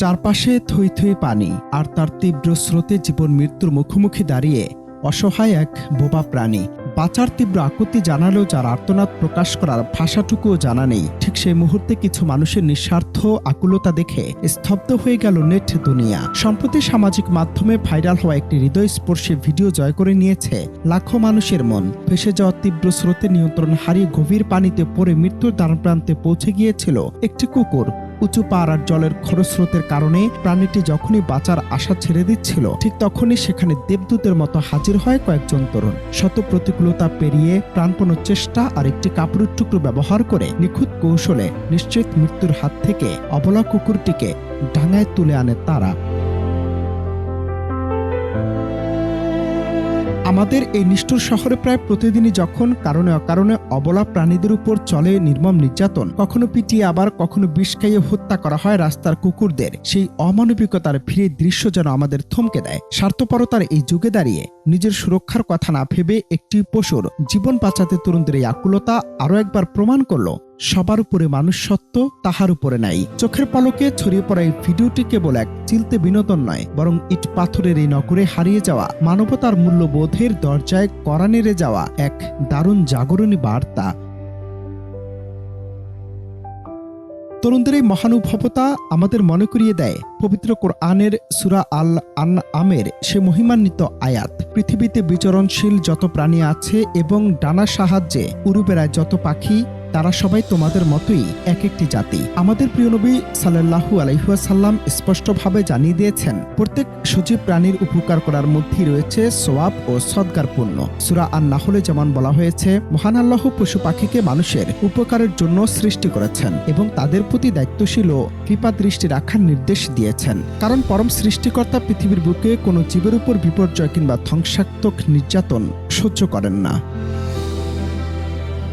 চারপাশে থই থই পানি আর তার তীব্র স্রোতে জীবন মৃত্যুর মুখোমুখি দাঁড়িয়ে অসহায় এক বোবা প্রাণী। বাঁচার তীব্র আকুতি জানালেও যার আর্তনাদ প্রকাশ করার ভাষাটুকুও জানা নেই। ঠিক সেই মুহূর্তে কিছু মানুষের নিঃস্বার্থ আকুলতা দেখে স্তব্ধ হয়ে গেল নেট দুনিয়া। সম্প্রতি সামাজিক মাধ্যমে ভাইরাল হওয়া একটি হৃদয়স্পর্শী ভিডিও জয় করে নিয়েছে লাখো মানুষের মন। ভেসে যাওয়া তীব্র স্রোতে নিয়ন্ত্রণ হারিয়ে গভীর পানিতে পড়ে মৃত্যুর দ্বারপ্রান্তে পৌঁছে গিয়েছিল একটি কুকুর। উঁচু পাহাড় আর জলের খরস্রোতের কারণে প্রাণীটি যখনই বাঁচার আশা ছেড়ে দিচ্ছিল, ঠিক তখনই সেখানে দেবদূতের মতো হাজির হয় কয়েকজন তরুণ। শত প্রতিকূলতা পেরিয়ে প্রাণপণ চেষ্টা আর একটি কাপড়ের টুকরো ব্যবহার করে নিখুঁত কৌশলে নিশ্চিত মৃত্যুর হাত থেকে অবলা কুকুরটিকে ডাঙায় তুলে আনে তারা। আমাদের এই নিষ্ঠুর শহরে প্রায় প্রতিদিনই যখন কারণে অকারণে অবলা প্রাণীদের উপর চলে নির্মম নির্যাতন, কখনো পিটিয়ে আবার কখনো বিষ খাইয়ে হত্যা করা হয় রাস্তার কুকুরদের, সেই অমানবিকতার ভিড়ে দৃশ্য যেন আমাদের থমকে দেয়। স্বার্থপরতার এই যুগে দাঁড়িয়ে নিজের সুরক্ষার কথা না ভেবে একটি পশুর জীবন বাঁচাতে তরুণদের এই আকুলতা আরও একবার প্রমাণ করল সবার উপরে মানুষ সত্য, তাহার উপরে নাই। চোখের পলকে ছড়িয়ে পড়া এই ভিডিওটি কেবল এক চিলতে বিনোদন নয়, বরং ইট পাথরের এই নগরে হারিয়ে যাওয়া মানবতার মূল্যবোধের দরজায় কড়া নেড়ে যাওয়া এক দারুণ জাগরণী বার্তা। তরুণদের এই মহানুভবতা আমাদের মনে করিয়ে দেয় পবিত্র কোরআনের সূরা আল আনআমের সে মহিমান্বিত আয়াত। পৃথিবীতে বিচরণশীল যত প্রাণী আছে এবং ডানার সাহায্যে উড়ে বেড়ায় যত পাখি, তারা সবাই তোমাদের মতোই এক একটি জাতি। আমাদের প্রিয় নবী সাল্লাল্লাহু আলাইহি ওয়াসাল্লাম স্পষ্টভাবে জানিয়ে দিয়েছেন, প্রত্যেক সজীব প্রাণীর উপকার করার মধ্যে রয়েছে সওয়াব ও সদকার পুণ্য। সূরা আন-নাহলে যেমন বলা হয়েছে, মহান আল্লাহ পশু পাখিকে মানুষের উপকারের জন্য সৃষ্টি করেছেন এবং তাদের প্রতি দায়িত্বশীল ও কৃপা দৃষ্টি রাখার নির্দেশ দিয়েছেন। কারণ পরম সৃষ্টিকর্তা পৃথিবীর বুকে কোনো জীবের উপর বিপর্যয় কিংবা ধ্বংসাত্মক নির্যাতন সহ্য করেন না।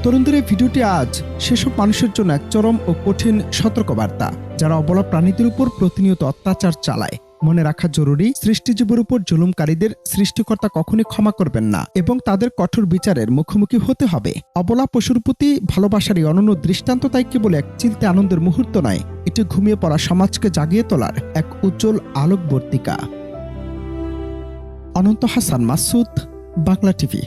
তরুণদের এই ভিডিওটি আজ সেসব মানুষের জন্য এক চরম ও কঠিন সতর্কবার্তা, যারা অবলা প্রাণীদের উপর প্রতিনিয়ত অত্যাচার চালায়। মনে রাখা জরুরি, সৃষ্টিজীবের উপর জুলুমকারীদের সৃষ্টিকর্তা কখনই ক্ষমা করবেন না এবং তাদের কঠোর বিচারের মুখোমুখি হতে হবে। অবলা পশুর প্রতি ভালোবাসার এই অনন্য দৃষ্টান্ত তাই কেবল এক চিলতে আনন্দের মুহূর্ত নয়, এটি ঘুমিয়ে পড়া সমাজকে জাগিয়ে তোলার এক উজ্জ্বল আলোকবর্তিকা। অনন্ত হাসান মাসুদ, বাংলা টিভি।